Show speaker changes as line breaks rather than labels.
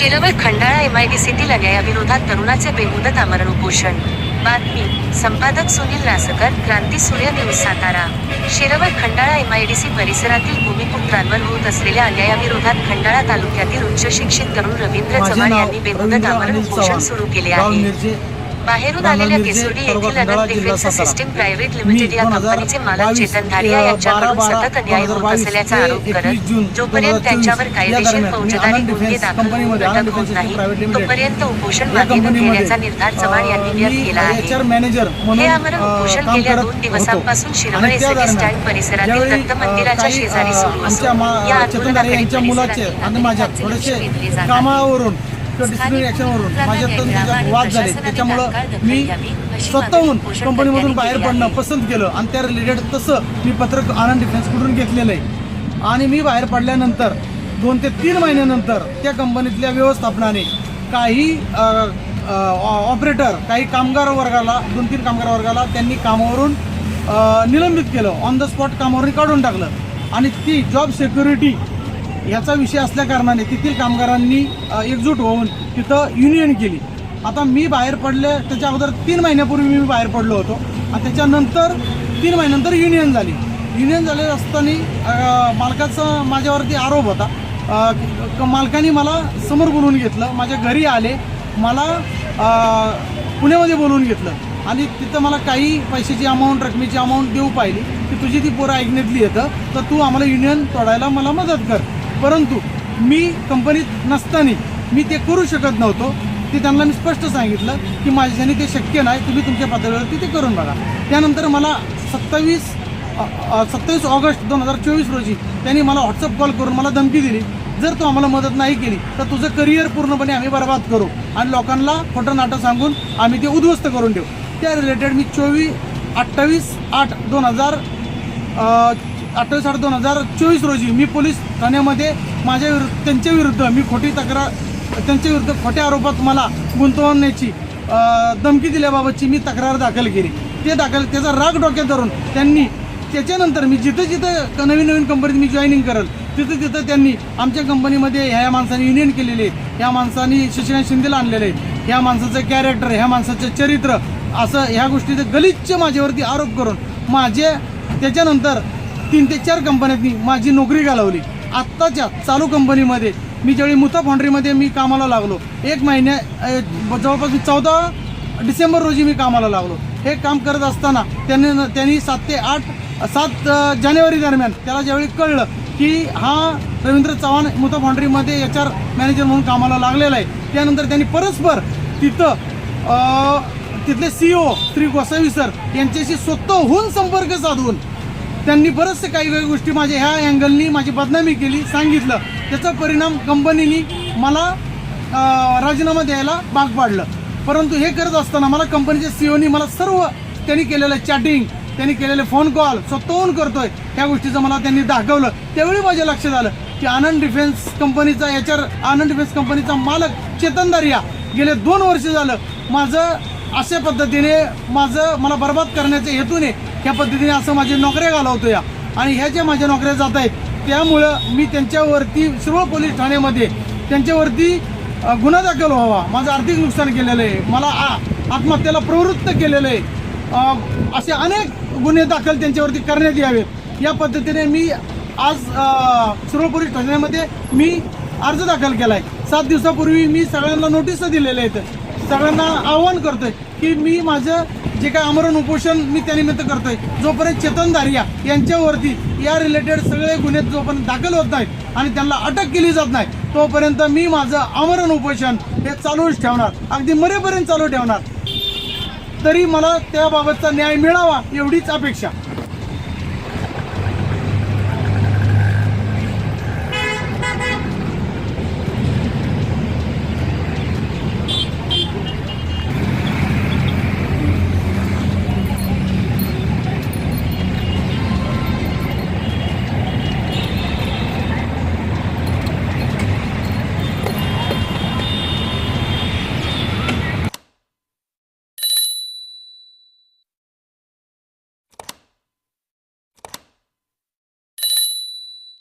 शिरवळ खंडाळा MIDCतील अन्यायाविरोधात तरुणाचे बेमुदत आमरण उपोषण. बातमी संपादक सुनील रासकर, क्रांती सूर्य न्यूज सातारा. शिरवळ खंडाळा MIDC परिसरातील भूमिपुत्रांवर होत असलेल्या अन्यायाविरोधात खंडाळा तालुक्यातील उच्च शिक्षित तरुण रवींद्र चव्हाण यांनी बेमुदत आमरण उपोषण सुरू केले आहे. बाहेरून आलेल्या केसोडी येथील अनंत डिफेन्स सिस्टीम प्रायव्हेट लिमिटेड या कंपनीचे मालक चेतन धारिया यांच्याकडून सतत अन्याय होत असल्याचा आरोप करत जोपर्यंत त्यांच्यावर कायदेशीर फौजदारी गुन्हे दाखल होऊन अटक होत नाही तोपर्यंत उपोषण मागे न घेण्याचा निर्धार चव्हाण यांनी व्यक्त केला आहे. हे आमरण उपोषण गेल्या 2 दिवसांपासून शिरवळ एसटी स्टँड परिसरातील दत्त मंदिराच्या शेजारी सुरू असून या आंदोलनाकडे
डिसिप्लिनरी ॲक्शनवरून माझ्यात वाद झाले. त्याच्यामुळं मी स्वतःहून कंपनीमधून बाहेर पडणं पसंत केलं आणि त्या रिलेटेड तसं मी पत्रक आनंद डिफेन्सकडून घेतलेलं आहे. आणि मी बाहेर पडल्यानंतर 2 ते 3 महिन्यानंतर त्या कंपनीतल्या व्यवस्थापनाने काही ऑपरेटर, काही कामगार वर्गाला 2-3 कामगार वर्गाला त्यांनी कामावरून निलंबित केलं, ऑन द स्पॉट कामावरून काढून टाकलं. आणि ती जॉब सिक्युरिटी याचा विषय असल्या कारणाने तेथील कामगारांनी एकजूट होऊन तिथं युनियन केली. आता मी बाहेर पडले त्याच्या अगोदर 3 महिन्यापूर्वी मी बाहेर पडलो होतो आणि त्याच्यानंतर 3 महिन्यानंतर युनियन झाली. युनियन झाले असताना मालकाचा माझ्यावरती आरोप होता. मालकाने मला समोर बोलवून घेतलं, माझ्या घरी आले, मला पुण्यामध्ये बोलवून घेतलं आणि तिथं मला काही पैशाची अमाऊंट, रकमेची अमाऊंट देऊ पाहिली की तुझी ती पोरं ऐकण्यातली येतं तर तू आम्हाला युनियन तोडायला मला मदत कर. परंतु मी कंपनीत नसताना मी ते करू शकत नव्हतो. ते त्यांना मी स्पष्ट सांगितलं की माझ्याने ते शक्य नाही, तुम्ही तुमच्या पातळीवरती ते करून बघा. त्यानंतर मला 27 ऑगस्ट 2024 रोजी त्यांनी मला व्हॉट्सअप कॉल करून मला धमकी दिली, जर तू आम्हाला मदत नाही केली तर तुझं करिअर पूर्णपणे आम्ही बर्बाद करू आणि लोकांना खोटं नाटं सांगून आम्ही ते उद्ध्वस्त करून देऊ. त्या रिलेटेड मी 28/8/2024 रोजी मी पोलीस ठाण्यामध्ये त्यांच्या विरुद्ध मी त्यांच्या विरुद्ध खोट्या आरोपात मला गुंतवण्याची धमकी दिल्याबाबतची मी तक्रार दाखल केली. त्याचा राग डोक्यात धरून त्यांनी त्याच्यानंतर मी जिथं नवीन कंपनीत मी जॉईनिंग करेल तिथं त्यांनी आमच्या कंपनीमध्ये ह्या माणसाने युनियन केलेले आहे, ह्या माणसाने शशिकांत शिंदेला आणलेलं आहे, ह्या माणसाचं कॅरेक्टर, ह्या माणसाचं चरित्र, असं ह्या गोष्टीचं गलिच्छ माझ्यावरती आरोप करून त्याच्यानंतर 3 ते 4 कंपन्यांनी माझी नोकरी घालवली. आत्ताच्या चालू कंपनीमध्ये मी ज्यावेळी मुथा फाउंड्रीमध्ये मी कामाला लागलो, 1 महिन्या जवळपास 14 डिसेंबर रोजी मी कामाला लागलो. हे काम करत असताना त्यांनी 7 जानेवारी दरम्यान त्याला ज्यावेळी कळलं की हा रवींद्र चव्हाण मुथा फाउंड्रीमध्ये HR मॅनेजर म्हणून कामाला लागलेला आहे, त्यानंतर त्यांनी परस्पर तिथले CEO श्री गोसावी सर यांच्याशी स्वतःहून संपर्क साधून त्यांनी बरेचसे काही गोष्टी माझ्या ह्या अँगलनी माझी बदनामी केली, सांगितलं. त्याचा परिणाम कंपनीने मला राजीनामा द्यायला भाग पाडलं. परंतु हे करत असताना मला कंपनीच्या CEOनी मला सर्व त्यांनी केलेलं चॅटिंग, त्यांनी केलेले फोन कॉल स्वतःहून करतोय ह्या गोष्टीचं मला त्यांनी दाखवलं. त्यावेळी माझ्या लक्षात आलं की आनंद डिफेन्स कंपनीचा मालक चेतन धारिया गेले 2 वर्ष झालं माझं अशा पद्धतीने मला बर्बाद करण्याच्या हेतूने ह्या पद्धतीने असं माझ्या नोकऱ्या घालवतो या आणि ह्या ज्या माझ्या नोकऱ्या जात आहेत त्यामुळं मी त्यांच्यावरती शिरवळ पोलीस ठाण्यामध्ये त्यांच्यावरती गुन्हा दाखल व्हावा, माझं आर्थिक नुकसान केलेलं आहे, मला आत्महत्येला प्रवृत्त केलेलं आहे, असे अनेक गुन्हे दाखल त्यांच्यावरती करण्यात यावेत. या पद्धतीने मी आज शिरवळ पोलीस ठाण्यामध्ये मी अर्ज दाखल केला आहे. 7 दिवसापूर्वी मी सगळ्यांना नोटीस दिलेल्या आहेत. सगळ्यांना आव्हान करतोय की मी माझं जे काय आमरण उपोषण मी त्यानिमित्त करतोय, जोपर्यंत चेतन धारिया यांच्यावरती या रिलेटेड सगळे गुन्हे जोपर्यंत दाखल होत नाहीत आणि त्यांना अटक केली जात नाही तोपर्यंत मी माझं आमरण उपोषण हे चालूच ठेवणार, अगदी मरेपर्यंत चालू ठेवणार. तरी मला त्याबाबतचा न्याय मिळावा एवढीच अपेक्षा.